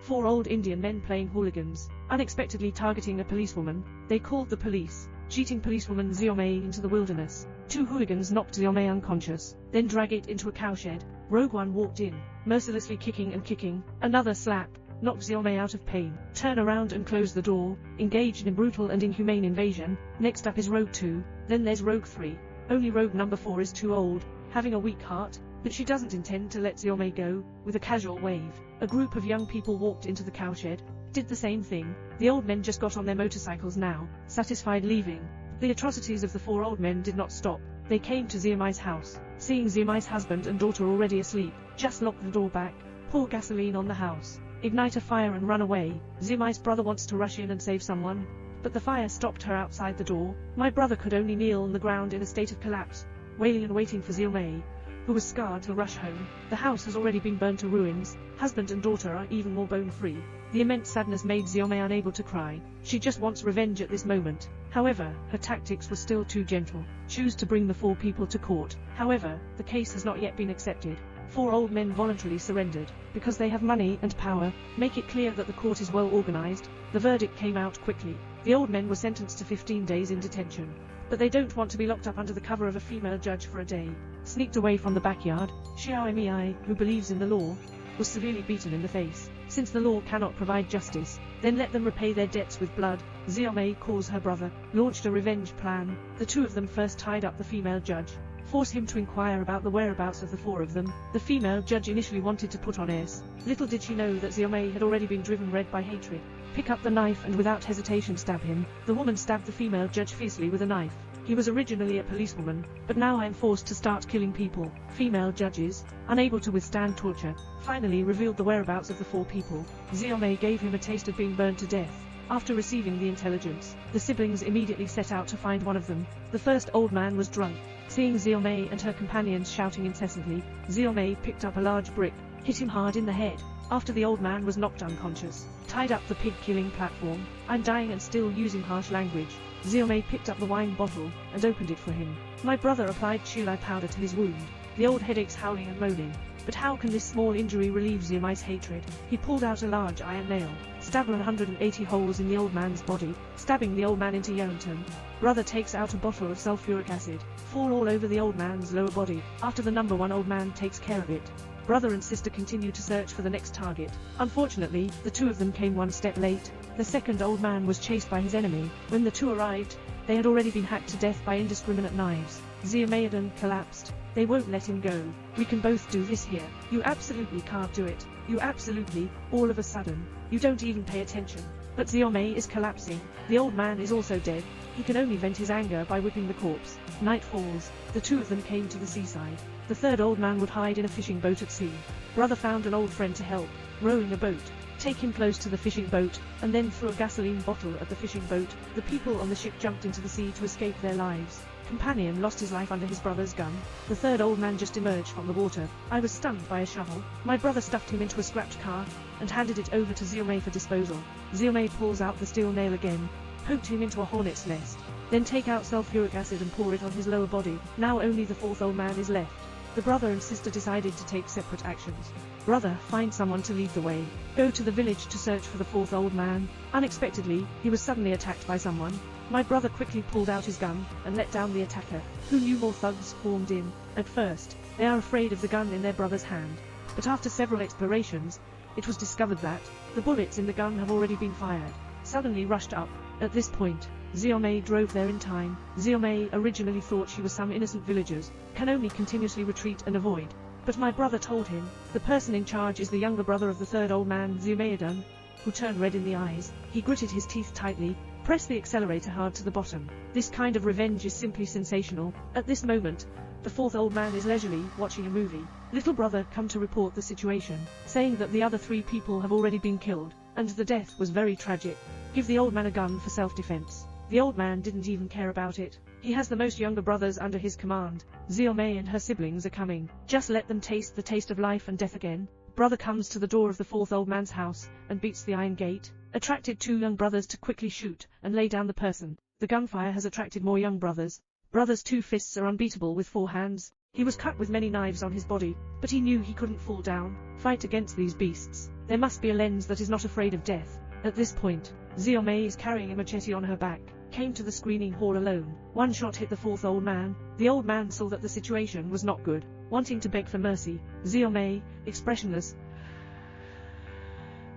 Four old Indian men playing hooligans, unexpectedly targeting a policewoman. They called the police, cheating policewoman Xiaomei into the wilderness. Two hooligans knocked Xiaomei unconscious, then dragged it into a cowshed. Rogue One walked in, mercilessly kicking and kicking. Another slap knocked Xiaomei out of pain. Turn around and close the door, engaged in brutal and inhumane invasion. Next up is Rogue 2, then there's Rogue 3. Only Rogue number 4 is too old, having a weak heart, but she doesn't intend to let Xiaomei go. With a casual wave, a group of young people walked into the cowshed, did the same thing. The old men just got on their motorcycles now, satisfied leaving. The atrocities of the four old men did not stop. They came to Xiaomei's house, seeing Xiaomei's husband and daughter already asleep, just lock the door back, pour gasoline on the house, ignite a fire and run away. Xiaomei's brother wants to rush in and save someone, but the fire stopped her outside the door. My brother could only kneel on the ground in a state of collapse, wailing and waiting for Xiaomei, who was scarred, to rush home. The house has already been burned to ruins. Husband and daughter are even more bone-free. The immense sadness made Xiaomei unable to cry. She just wants revenge at this moment. However, her tactics were still too gentle. Choose to bring the four people to court. However, the case has not yet been accepted. Four old men voluntarily surrendered, because they have money and power. Make it clear that the court is well organized. The verdict came out quickly. The old men were sentenced to 15 days in detention. But they don't want to be locked up under the cover of a female judge for a day. Sneaked away from the backyard, Xiao Mei, who believes in the law, was severely beaten in the face. Since the law cannot provide justice, then let them repay their debts with blood. Xiaomei calls her brother, launched a revenge plan. The two of them first tied up the female judge, forced him to inquire about the whereabouts of the four of them. The female judge initially wanted to put on airs. Little did she know that Xiaomei had already been driven red by hatred. Pick up the knife and without hesitation stab him. The woman stabbed the female judge fiercely with a knife. He was originally a policewoman, but now I am forced to start killing people. Female judges, unable to withstand torture, finally revealed the whereabouts of the four people. Xiaomei gave him a taste of being burned to death. After receiving the intelligence, the siblings immediately set out to find one of them. The first old man was drunk. Seeing Xiaomei and her companions shouting incessantly, Xiaomei picked up a large brick, hit him hard in the head. After the old man was knocked unconscious, tied up the pig-killing platform. I'm dying and still using harsh language. Xiaomei picked up the wine bottle and opened it for him. My brother applied Chulai powder to his wound. The old head aches, howling and moaning. But how can this small injury relieve Xiaomei's hatred? He pulled out a large iron nail, stabbed 180 holes in the old man's body, stabbing the old man into Yeonton. Brother takes out a bottle of sulfuric acid, fall all over the old man's lower body. After the number one old man takes care of it, brother and sister continue to search for the next target. Unfortunately, the two of them came one step late. The second old man was chased by his enemy. When the two arrived, they had already been hacked to death by indiscriminate knives. Xiaomei collapsed. They won't let him go. We can both do this here. You absolutely can't do it. You absolutely, all of a sudden. You don't even pay attention. But Xiaomei is collapsing. The old man is also dead. He can only vent his anger by whipping the corpse. Night falls. The two of them came to the seaside. The third old man would hide in a fishing boat at sea. Brother found an old friend to help, rowing a boat. Take him close to the fishing boat, and then threw a gasoline bottle at the fishing boat. The people on the ship jumped into the sea to escape their lives. Companion lost his life under his brother's gun. The third old man just emerged from the water. I was stunned by a shovel. My brother stuffed him into a scrapped car, and handed it over to Xiaomei for disposal. Xiaomei pulls out the steel nail again, poked him into a hornet's nest. Then take out sulfuric acid and pour it on his lower body. Now only the fourth old man is left. The brother and sister decided to take separate actions. Brother, find someone to lead the way. Go to the village to search for the fourth old man. Unexpectedly, he was suddenly attacked by someone. My brother quickly pulled out his gun and let down the attacker, who knew more thugs formed in. At first, they are afraid of the gun in their brother's hand. But after several explorations, it was discovered that the bullets in the gun have already been fired. Suddenly rushed up. At this point, Xiaomei drove there in time. Xiaomei originally thought she was some innocent villagers, can only continuously retreat and avoid. But my brother told him, the person in charge is the younger brother of the third old man, Xiaomei, who turned red in the eyes. He gritted his teeth tightly, pressed the accelerator hard to the bottom. This kind of revenge is simply sensational. At this moment, the fourth old man is leisurely watching a movie. Little brother come to report the situation, saying that the other three people have already been killed, and the death was very tragic. Give the old man a gun for self-defense. The old man didn't even care about it. He has the most younger brothers under his command. Xiaomei and her siblings are coming. Just let them taste the taste of life and death again. Brother comes to the door of the fourth old man's house, and beats the iron gate. Attracted two young brothers to quickly shoot, and lay down the person. The gunfire has attracted more young brothers. Brother's two fists are unbeatable with four hands. He was cut with many knives on his body, but he knew he couldn't fall down. Fight against these beasts. There must be a lens that is not afraid of death. At this point, Xiaomei is carrying a machete on her back, came to the screening hall alone. One shot hit the fourth old man. The old man saw that the situation was not good. Wanting to beg for mercy, Xiaomei, expressionless,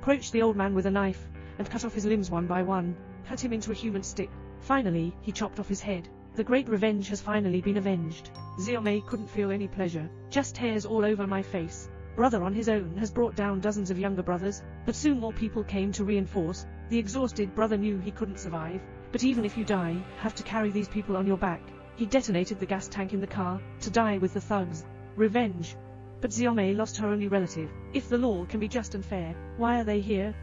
approached the old man with a knife, and cut off his limbs one by one, cut him into a human stick. Finally, he chopped off his head. The great revenge has finally been avenged. Xiaomei couldn't feel any pleasure, just hairs all over my face. Brother on his own has brought down dozens of younger brothers, but soon more people came to reinforce. The exhausted brother knew he couldn't survive, but even if you die, have to carry these people on your back. He detonated the gas tank in the car, to die with the thugs. Revenge. But Xiaomei lost her only relative. If the law can be just and fair, why are they here?